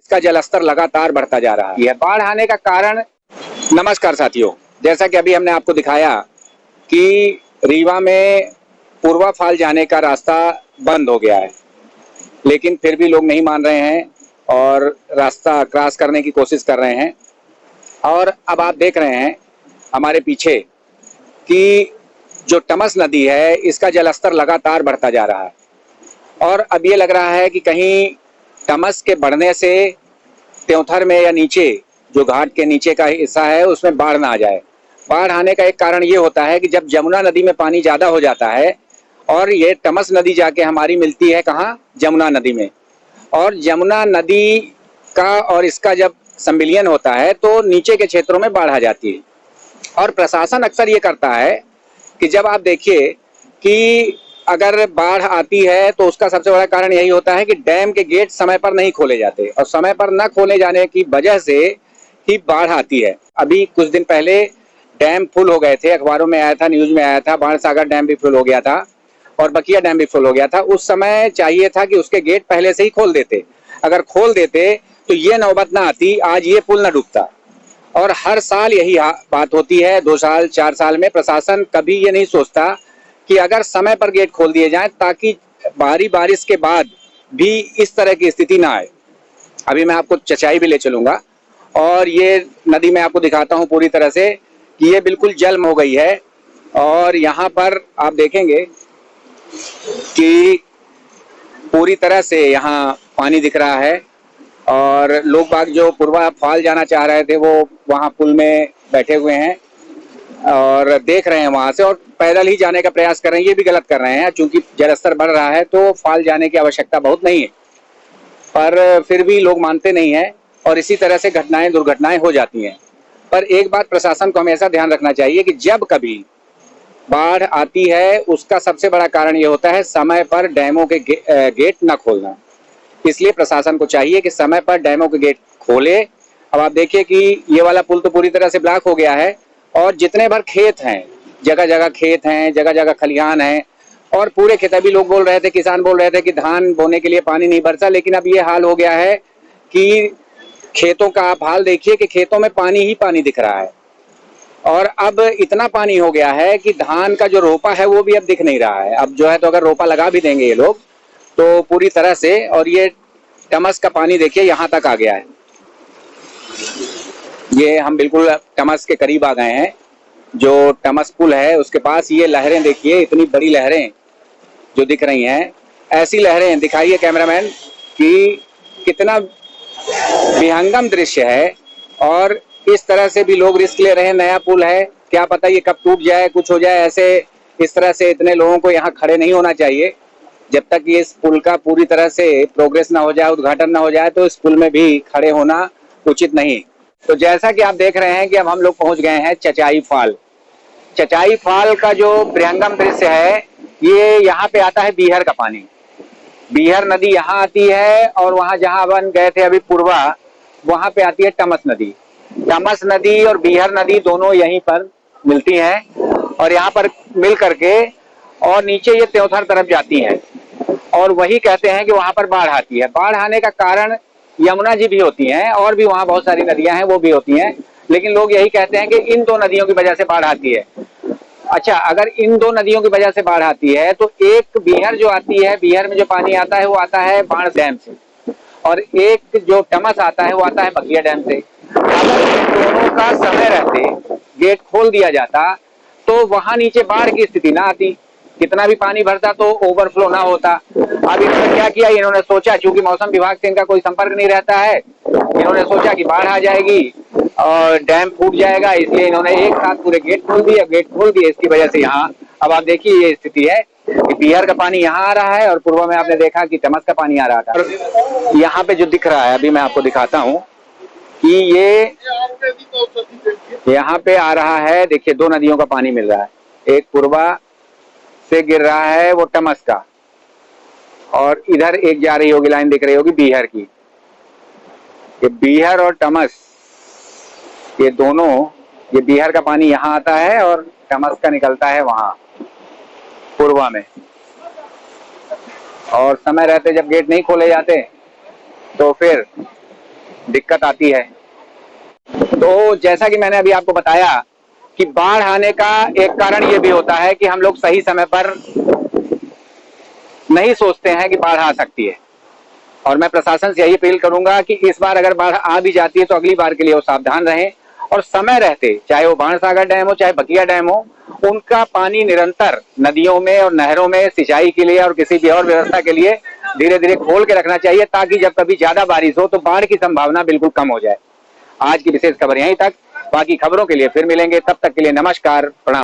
का जलस्तर लगातार बढ़ता जा रहा है। बाढ़ आने का कारण, नमस्कार साथियों, जैसा कि अभी हमने आपको दिखाया कि रीवा में पूर्वा फाल जाने का रास्ता बंद हो गया है, लेकिन फिर भी लोग नहीं मान रहे हैं और रास्ता क्रॉस करने की कोशिश कर रहे हैं। और अब आप देख रहे हैं हमारे पीछे कि जो टमस नदी है इसका जलस्तर लगातार बढ़ता जा रहा है और अब ये लग रहा है कि कहीं टमस के बढ़ने से त्योंथर में या नीचे जो घाट के नीचे का हिस्सा है उसमें बाढ़ ना आ जाए। बाढ़ आने का एक कारण ये होता है कि जब जमुना नदी में पानी ज़्यादा हो जाता है और ये टमस नदी जाके हमारी मिलती है कहाँ, जमुना नदी में, और जमुना नदी का और इसका जब संविलियन होता है तो नीचे के क्षेत्रों में बाढ़ आ जाती है। और प्रशासन अक्सर ये करता है कि जब आप देखिए कि अगर बाढ़ आती है तो उसका सबसे बड़ा कारण यही होता है कि डैम के गेट समय पर नहीं खोले जाते और समय पर न खोले जाने की वजह से ही बाढ़ आती है। अभी कुछ दिन पहले डैम फुल हो गए थे, अखबारों में आया था, न्यूज में आया था, बाणसागर डैम भी फुल हो गया था और बकिया डैम भी फुल हो गया था। उस समय चाहिए था कि उसके गेट पहले से ही खोल देते, अगर खोल देते तो ये नौबत ना आती, आज ये पुल ना डूबता। और हर साल यही बात होती है, 2 साल 4 साल में प्रशासन कभी ये नहीं सोचता कि अगर समय पर गेट खोल दिए जाएं ताकि भारी बारिश के बाद भी इस तरह की स्थिति ना आए। अभी मैं आपको चचाई भी ले चलूंगा और ये नदी मैं आपको दिखाता हूं पूरी तरह से कि ये बिल्कुल जलमग्न हो गई है और यहाँ पर आप देखेंगे कि पूरी तरह से यहाँ पानी दिख रहा है और लोग बाग जो पूर्वा फाल जाना चाह रहे थे वो वहाँ पुल में बैठे हुए हैं और देख रहे हैं वहाँ से, और पैदल ही जाने का प्रयास कर रहे हैं। ये भी गलत कर रहे हैं, चूंकि जलस्तर बढ़ रहा है तो फाल जाने की आवश्यकता बहुत नहीं है, पर फिर भी लोग मानते नहीं हैं और इसी तरह से दुर्घटनाएं हो जाती हैं। पर एक बात प्रशासन को हमेशा ध्यान रखना चाहिए कि जब कभी बाढ़ आती है उसका सबसे बड़ा कारण ये होता है समय पर डैमों के गेट न खोलना। इसलिए प्रशासन को चाहिए कि समय पर डैमों के गेट खोले। अब आप देखिए कि ये वाला पुल तो पूरी तरह से ब्लॉक हो गया है और जितने भर खेत हैं, जगह जगह खेत हैं, जगह जगह खलिहान हैं और पूरे खेत, अभी लोग बोल रहे थे, किसान बोल रहे थे कि धान बोने के लिए पानी नहीं बरसा, लेकिन अब ये हाल हो गया है कि खेतों का आप हाल देखिए कि खेतों में पानी ही पानी दिख रहा है और अब इतना पानी हो गया है कि धान का जो रोपा है वो भी अब दिख नहीं रहा है। अब जो है तो अगर रोपा लगा भी देंगे ये लोग तो पूरी तरह से, और ये टमस का पानी देखिए यहाँ तक आ गया है। ये हम बिल्कुल टमस के करीब आ गए हैं, जो टमस पुल है उसके पास। ये लहरें देखिए, इतनी बड़ी लहरें जो दिख रही हैं, ऐसी लहरें दिखाइए कैमरामैन कि कितना विहंगम दृश्य है। और इस तरह से भी लोग रिस्क ले रहे हैं, नया पुल है, क्या पता ये कब टूट जाए, कुछ हो जाए। ऐसे इस तरह से इतने लोगों को यहाँ खड़े नहीं होना चाहिए। जब तक ये इस पुल का पूरी तरह से प्रोग्रेस ना हो जाए, उद्घाटन ना हो जाए, तो इस पुल में भी खड़े होना उचित नहीं। तो जैसा कि आप देख रहे हैं कि अब हम लोग पहुंच गए हैं चचाई फाल। चचाई फाल का जो विहंगम दृश्य है, ये यहाँ पे आता है बीहर का पानी। बीहर नदी यहाँ आती है और वहां जहां अपन गए थे अभी पूर्वा, वहां पे आती है टमस नदी। टमस नदी और बीहर नदी दोनों यहीं पर मिलती हैं और यहाँ पर मिल करके और नीचे ये त्योंथर तरफ जाती हैं और वही कहते हैं कि वहां पर बाढ़ आती है। बाढ़ आने का कारण यमुना जी भी होती हैं और भी वहां बहुत सारी नदियां हैं वो भी होती हैं, लेकिन लोग यही कहते हैं कि इन 2 नदियों की वजह से बाढ़ आती है। अच्छा, अगर इन 2 नदियों की वजह से बाढ़ आती है तो एक बीहर जो आती है, बीहर में जो पानी आता है वो आता है बाढ़ डैम से, और एक जो टमस आता है वो आता है बकिया डैम से। अगर इन दोनों का समय रहते गेट खोल दिया जाता तो वहां नीचे बाढ़ की स्थिति ना आती, कितना भी पानी भरता तो ओवरफ्लो ना होता। अब इन्होंने क्या किया, इन्होंने सोचा, चूंकि मौसम विभाग से इनका कोई संपर्क नहीं रहता है, इन्होंने सोचा कि बाढ़ आ जाएगी और डैम फूट जाएगा, इसलिए इन्होंने एक साथ पूरे गेट खोल दिए। गेट खोल दिए, इसकी वजह से यहाँ अब आप देखिए ये स्थिति है कि बिहार का पानी यहाँ आ रहा है और पूर्व में आपने देखा कि टमस का पानी आ रहा था। यहाँ पे जो दिख रहा है अभी मैं आपको दिखाता हूँ कि ये यहाँ पे आ रहा है, देखिए 2 नदियों का पानी मिल रहा है, एक पूर्वा से गिर रहा है वो टमस का, और इधर एक जा रही होगी लाइन दिख रही होगी बीहर की। ये बीहर और टमस ये दोनों, ये बीहर का पानी यहाँ आता है और टमस का निकलता है वहां पूर्वा में। और समय रहते जब गेट नहीं खोले जाते तो फिर दिक्कत आती है। तो जैसा कि मैंने अभी आपको बताया कि बाढ़ आने का एक कारण ये भी होता है कि हम लोग सही समय पर नहीं सोचते हैं कि बाढ़ आ सकती है। और मैं प्रशासन से यही अपील करूंगा कि इस बार अगर बाढ़ आ भी जाती है तो अगली बार के लिए वो सावधान रहें और समय रहते, चाहे वो बाणसागर डैम हो चाहे बकिया डैम हो, उनका पानी निरंतर नदियों में और नहरों में सिंचाई के लिए और किसी भी और व्यवस्था के लिए धीरे धीरे खोल के रखना चाहिए, ताकि जब कभी ज्यादा बारिश हो तो बाढ़ की संभावना बिल्कुल कम हो जाए। आज की विशेष खबर यहीं तक, बाकी खबरों के लिए फिर मिलेंगे, तब तक के लिए नमस्कार, प्रणाम।